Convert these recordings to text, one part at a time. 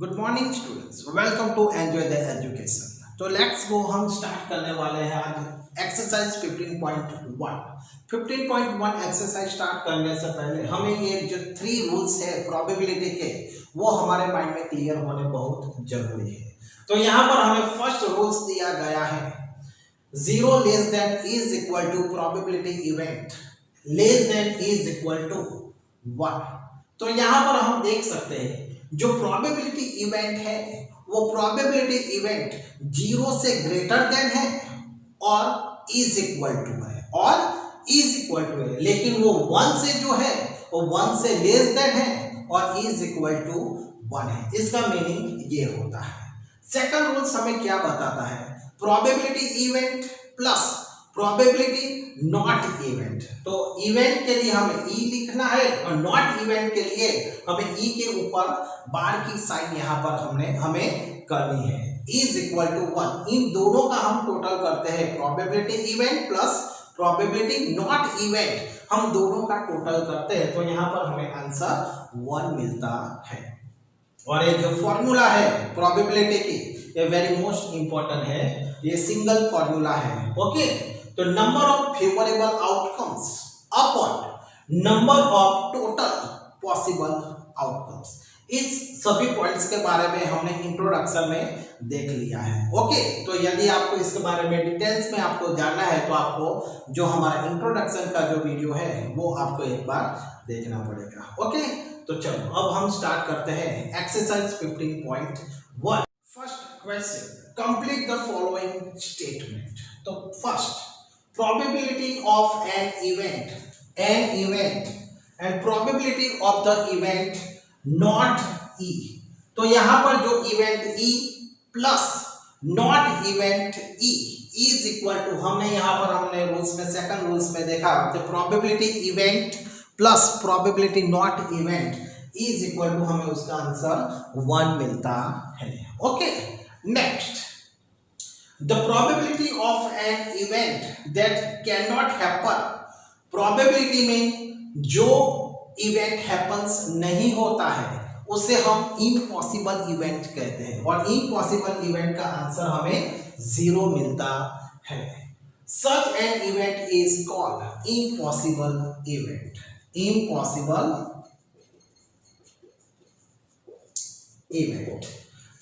Good morning students, welcome to enjoy the education. तो let's go, हम start करने वाले हैं आज एक्सरसाइज 15.1। 15.1 एक्सरसाइज स्टार्ट करने से पहले हमें ये जो 3 रूल्स है प्रोबेबिलिटी के, वो हमारे माइंड में क्लियर होने बहुत जरूरी है। तो यहाँ पर हमें फर्स्ट रूल्स दिया गया है, 0 less than is equal to probability event less than is equal to 1। तो यहाँ पर हम देख सकते हैं जो प्रोबेबिलिटी इवेंट है वो प्रोबेबिलिटी इवेंट 0 से ग्रेटर देन है और इज इक्वल टू है, लेकिन वो 1 से जो है वो 1 से लेस देन है और इज इक्वल टू 1 है। इसका मीनिंग ये होता है। सेकंड रूल्स हमें क्या बताता है, probability event plus probability not event. तो इवेंट के लिए हमें ई लिखना है और नॉट इवेंट के लिए हमें ई के ऊपर बार की साइन यहाँ पर हमें करनी है। इज इक्वल टू 1, इन दोनों का हम टोटल करते हैं, probability event plus probability not event, हम दोनों का टोटल करते हैं तो यहाँ पर हमें आंसर 1 मिलता है। और ये जो फॉर्मूला है प्रोबेबिलिटी की, ये वेरी मोस्ट इंपॉर्टेंट है, ये सिंगल फॉर्मूला है। ओके, तो number of favourable outcomes upon number of total possible outcomes, इस सभी पॉइंट्स के बारे में हमने इंट्रोडक्शन में देख लिया है। ओके, तो यदि आपको इसके बारे में डिटेल्स में आपको जानना है तो आपको जो हमारा इंट्रोडक्शन का जो वीडियो है वो आपको एक बार देखना पड़ेगा। ओके, तो चलो अब हम स्टार्ट करते हैं exercise 15.1। First question, complete the following statement. तो first, probability of an event and probability of the event not E। तो यहां पर जो event E plus not event E is equal to, हमने रूल्स में सेकंड रूल्स में देखा तो probability event plus probability not event is equal to, हमें उसका आंसर 1 मिलता है। Okay, next, the probability of an event that cannot happen, probability में जो इवेंट happens नहीं होता है उसे हम impossible event कहते हैं और impossible event का आंसर हमें 0 मिलता है। such an event is called impossible event।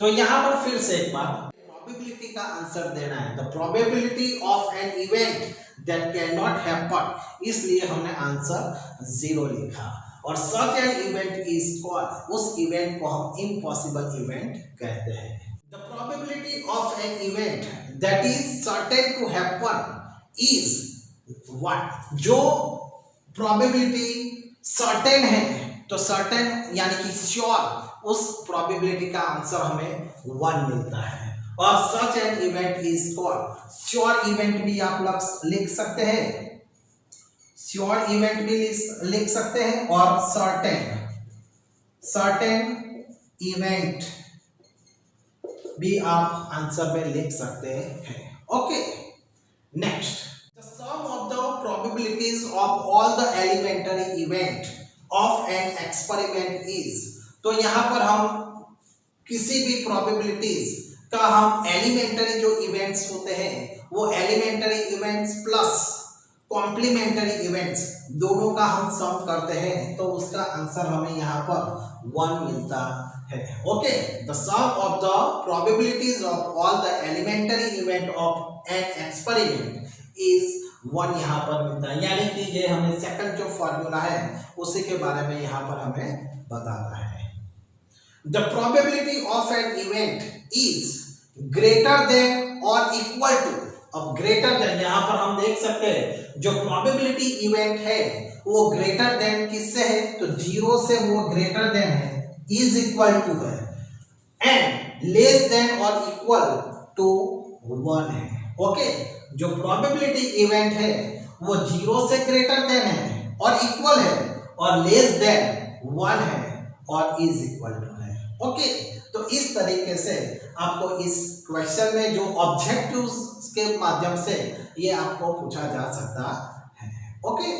तो यहां पर फिर से एक बार प्रोबेबिलिटी का आंसर देना है, the probability of an event that can not happen, इसलिए हमने आंसर 0 लिखा। और such an event is called, उस इवेंट को हम इम्पॉसिबल इवेंट कहते हैं। The probability of an event that is certain to happen is what, जो प्रोबेबिलिटी सर्टेन है, तो सर्टेन यानी कि श्योर, उस प्रोबेबिलिटी का आंसर हमें 1 मिलता है। और such an event is called, sure event भी आप लोग लिख सकते हैं, श्योर इवेंट भी लिख सकते हैं और सर्टेन इवेंट भी आप आंसर में लिख सकते हैं। Okay, next, the sum of the probabilities of all the elementary event of an experiment is. तो यहां पर हम किसी भी प्रोबेबिलिटीज का हम एलिमेंटरी जो इवेंट्स होते हैं वो elementary events plus complementary events दोनों का हम सम करते हैं तो उसका आंसर हमें यहाँ पर 1 मिलता है। Okay, the sum of the probabilities of all the elementary event of an experiment is 1 यहाँ पर मिलता है, यानी कि ये हमें सेकंड जो फॉर्मूला है उसी के बारे में यहाँ पर हमें बताता है। The probability of an event is greater than or equal to, अब greater than यहाँ पर हम देख सकते हैं जो probability event है वो greater than किससे है, तो 0 से वो greater than है, is equal to है, and less than or equal to 1 है। ओके, जो probability event है वो 0 से greater than है और equal है और less than 1 है और is equal to है। ओके, तो इस तरीके से आपको इस क्वेश्चन में जो ऑब्जेक्टिव्स के माध्यम से ये आपको पूछा जा सकता है। ओके।